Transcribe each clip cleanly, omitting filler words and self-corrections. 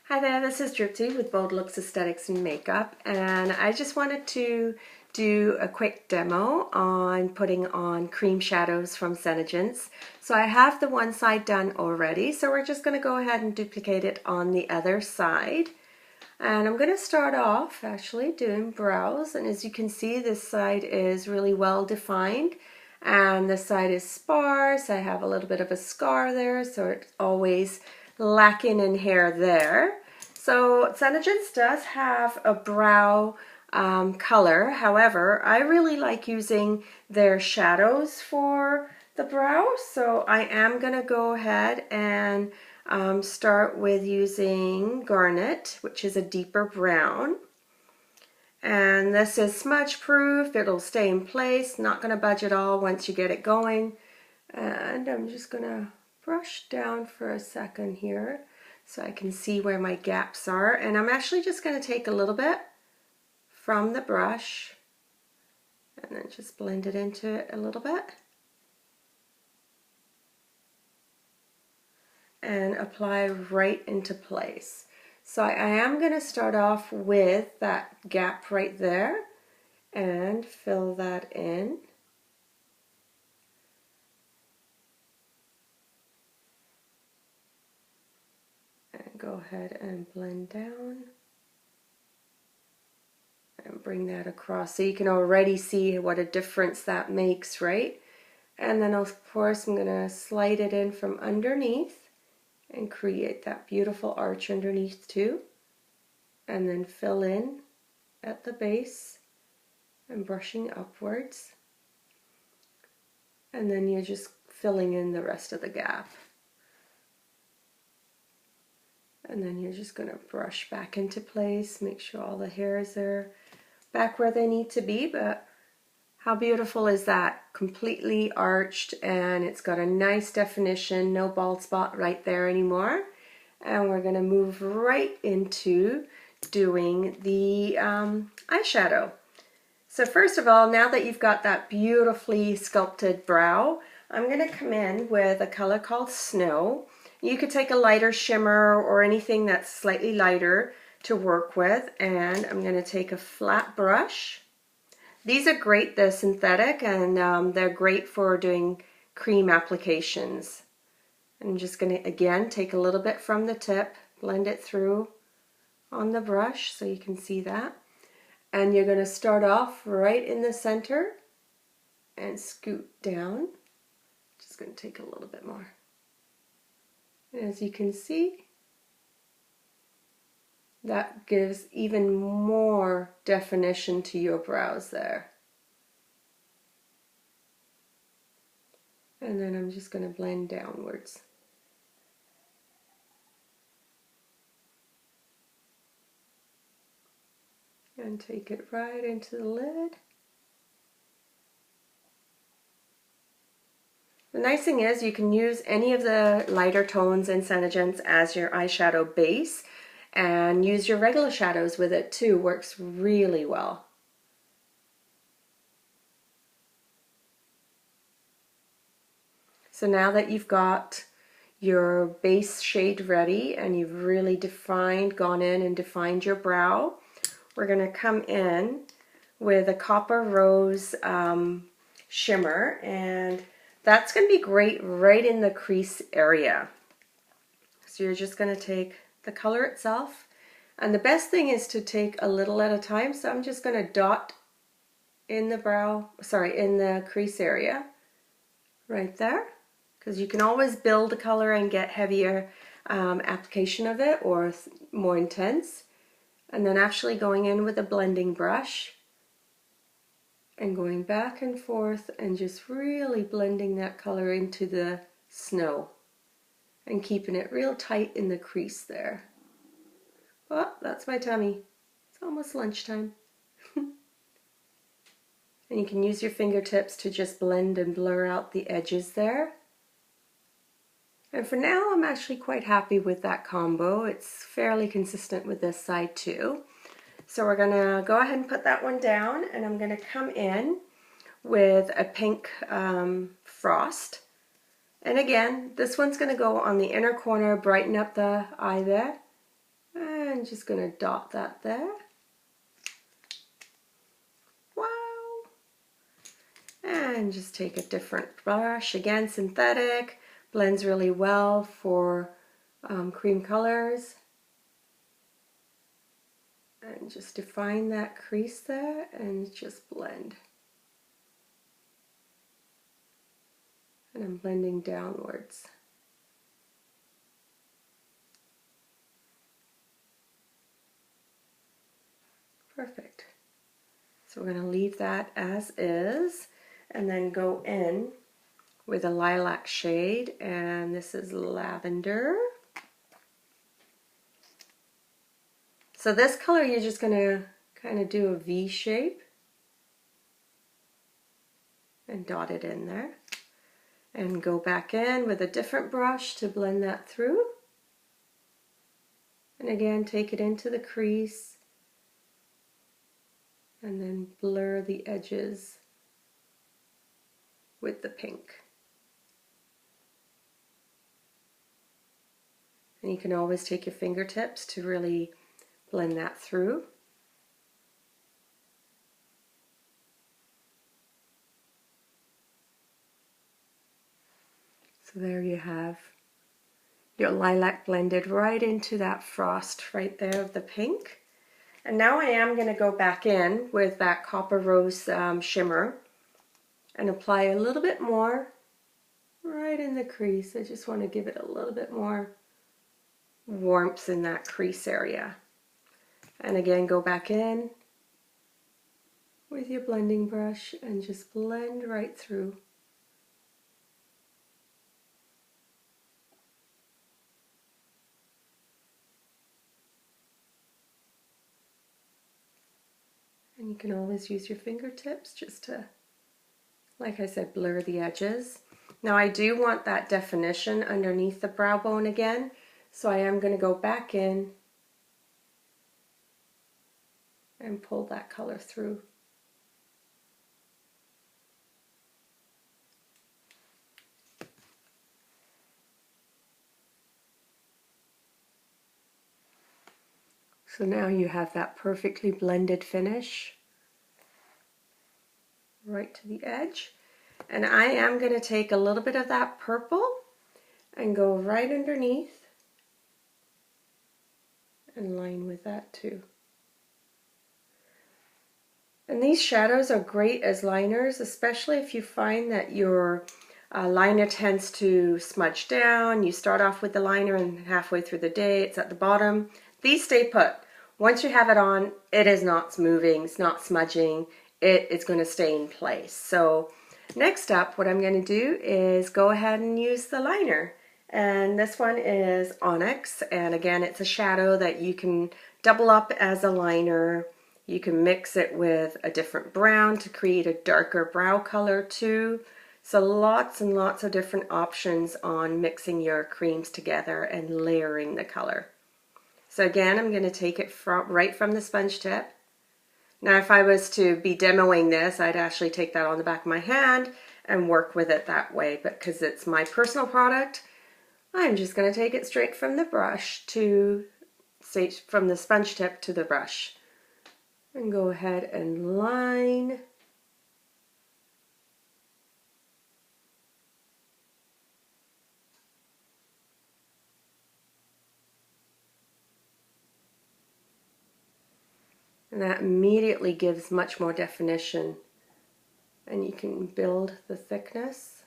Hi there, this is Dripti with Bold Looks Aesthetics and Makeup, and I just wanted to do a quick demo on putting on cream shadows from SeneGence. So I have the one side done already, so we're just going to go ahead and duplicate it on the other side. And I'm going to start off actually doing brows, and as you can see, this side is really well defined and this side is sparse. I have a little bit of a scar there, so it's always lacking in hair there. So SeneGence does have a brow color. However, I really like using their shadows for the brow, so I am going to go ahead and start with using Garnet, which is a deeper brown. And this is smudge proof, it'll stay in place, not going to budge at all once you get it going. And I'm just going to brush down for a second here so I can see where my gaps are. And I'm actually just going to take a little bit from the brush and then just blend it into it a little bit. And apply right into place. So I am going to start off with that gap right there and fill that in. And go ahead and blend down and bring that across so you can already see what a difference that makes, right? And then of course I'm going to slide it in from underneath and create that beautiful arch underneath too, and then fill in at the base and brushing upwards, and then you're just filling in the rest of the gap, and then you're just going to brush back into place, make sure all the hairs are back where they need to be. But how beautiful is that? Completely arched, and it's got a nice definition, no bald spot right there anymore. And we're going to move right into doing the eyeshadow. So first of all, now that you've got that beautifully sculpted brow, I'm going to come in with a color called Snow. You could take a lighter shimmer or anything that's slightly lighter to work with, and I'm going to take a flat brush. These are great, they're synthetic, and they're great for doing cream applications. I'm just going to again take a little bit from the tip, blend it through on the brush so you can see that. And you're going to start off right in the center and scoot down. Just going to take a little bit more. And as you can see, that gives even more definition to your brows there. And then I'm just going to blend downwards. And take it right into the lid. The nice thing is you can use any of the lighter tones in SeneGence as your eyeshadow base, and use your regular shadows with it too. Works really well. So now that you've got your base shade ready and you've really gone in and defined your brow, we're going to come in with a Copper Rose shimmer, and that's going to be great right in the crease area. So you're just going to take the color itself, and the best thing is to take a little at a time. So I'm just going to dot in the in the crease area right there, because you can always build the color and get heavier application of it or more intense. And then actually going in with a blending brush and going back and forth and just really blending that color into the snow and keeping it real tight in the crease there. Oh, that's my tummy. It's almost lunchtime. And you can use your fingertips to just blend and blur out the edges there. And for now, I'm actually quite happy with that combo. It's fairly consistent with this side too. So we're going to go ahead and put that one down, and I'm going to come in with a pink frost. And again, this one's going to go on the inner corner, brighten up the eye there. And just going to dot that there. Wow. And just take a different brush, again synthetic, blends really well for cream colors. And just define that crease there and just blend. And I'm blending downwards. Perfect. So we're going to leave that as is and then go in with a lilac shade, and this is lavender. So this color you're just going to kind of do a V shape and dot it in there. And go back in with a different brush to blend that through. And again, take it into the crease and then blur the edges with the pink. And you can always take your fingertips to really blend that through. So there you have your lilac blended right into that frost right there of the pink. And now I am going to go back in with that Copper Rose shimmer and apply a little bit more right in the crease. I just want to give it a little bit more warmth in that crease area. And again, go back in with your blending brush and just blend right through. And you can always use your fingertips just to, like I said, blur the edges. Now I do want that definition underneath the brow bone again, so I am going to go back in and pull that color through. So now you have that perfectly blended finish right to the edge. And I am going to take a little bit of that purple and go right underneath and line with that too. And these shadows are great as liners, especially if you find that your liner tends to smudge down. You start off with the liner and halfway through the day it's at the bottom. These stay put. Once you have it on, it is not moving, it's not smudging, it's going to stay in place. So next up, what I'm going to do is go ahead and use the liner. And this one is Onyx, and again, it's a shadow that you can double up as a liner. You can mix it with a different brown to create a darker brow color too. So lots and lots of different options on mixing your creams together and layering the color. So again, I'm going to take it right from the sponge tip. Now if I was to be demoing this, I'd actually take that on the back of my hand and work with it that way. But because it's my personal product, I'm just going to take it straight from the brush to, say, from the sponge tip to the brush. And go ahead and line. And that immediately gives much more definition. And you can build the thickness.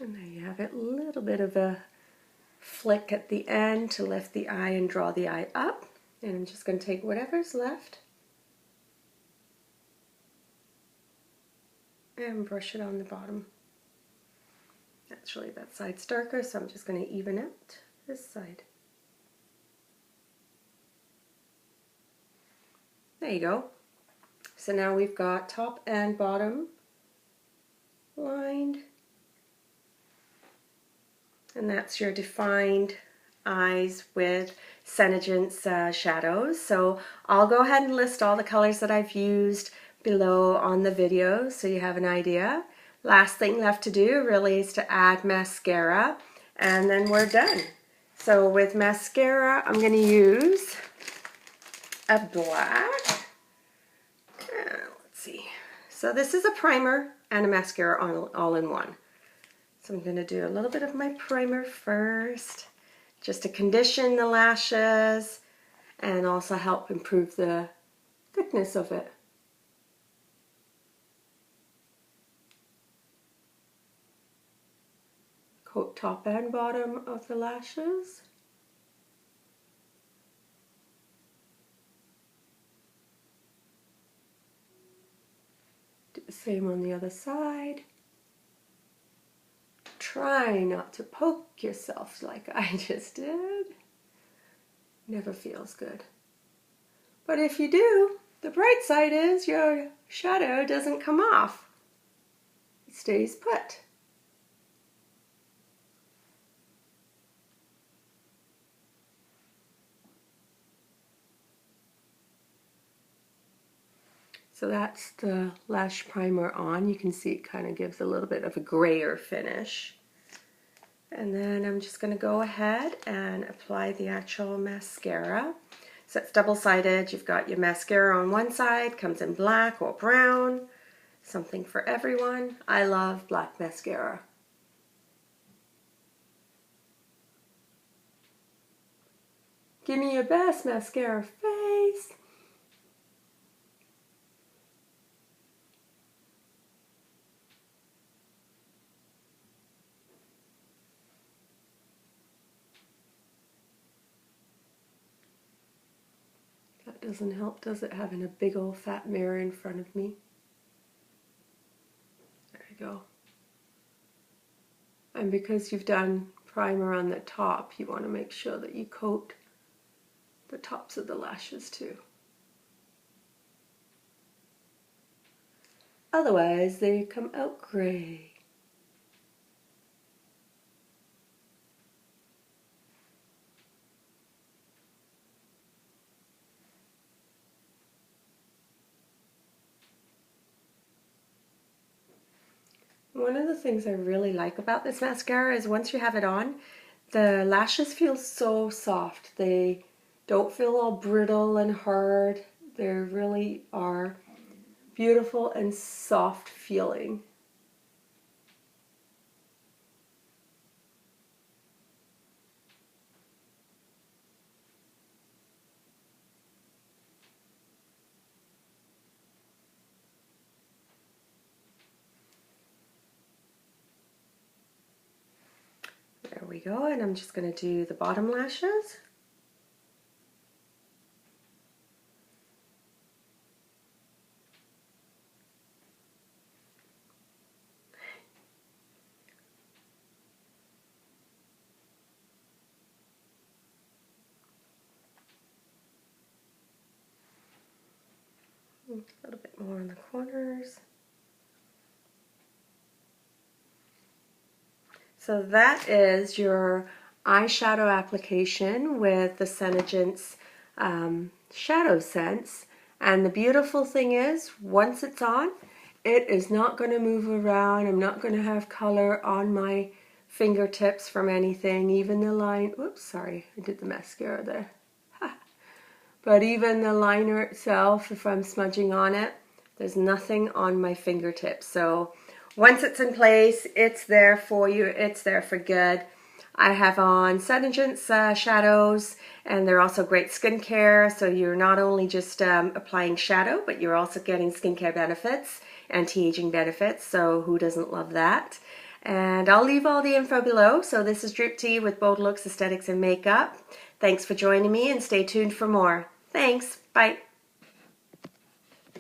And there you have it, a little bit of a flick at the end to lift the eye and draw the eye up. And I'm just going to take whatever's left and brush it on the bottom. Actually, that side's darker, so I'm just going to even out this side. There you go. So now we've got top and bottom lined. And that's your defined eyes with SeneGence shadows. So I'll go ahead and list all the colors that I've used below on the video so you have an idea. Last thing left to do really is to add mascara, and then we're done. So with mascara, I'm going to use a black. Let's see. So this is a primer and a mascara all in one. So I'm going to do a little bit of my primer first, just to condition the lashes and also help improve the thickness of it. Coat top and bottom of the lashes. Do the same on the other side. Try not to poke yourself like I just did. Never feels good. But if you do, the bright side is your shadow doesn't come off. It stays put. So that's the lash primer on. You can see it kind of gives a little bit of a grayer finish. And then I'm just going to go ahead and apply the actual mascara. So it's double-sided. You've got your mascara on one side, comes in black or brown. Something for everyone. I love black mascara. Give me your best mascara face. That doesn't help, does it, having a big old fat mirror in front of me? There we go. And because you've done primer on the top, you want to make sure that you coat the tops of the lashes too. Otherwise, they come out gray. One of the things I really like about this mascara is once you have it on, the lashes feel so soft. They don't feel all brittle and hard. They really are beautiful and soft feeling. There we go, and I'm just going to do the bottom lashes. A little bit more on the corners. So that is your eyeshadow application with the SeneGence ShadowSense. And the beautiful thing is, once it's on, it is not going to move around. I'm not going to have color on my fingertips from anything. Even the line, oops, sorry, I did the mascara there. But even the liner itself, if I'm smudging on it, there's nothing on my fingertips. So once it's in place, it's there for you. It's there for good. I have on SeneGence shadows, and they're also great skincare. So you're not only just applying shadow, but you're also getting skincare benefits, anti-aging benefits. So who doesn't love that? And I'll leave all the info below. So this is Drip Tea with Bold Looks, Aesthetics, and Makeup. Thanks for joining me, and stay tuned for more. Thanks. Bye.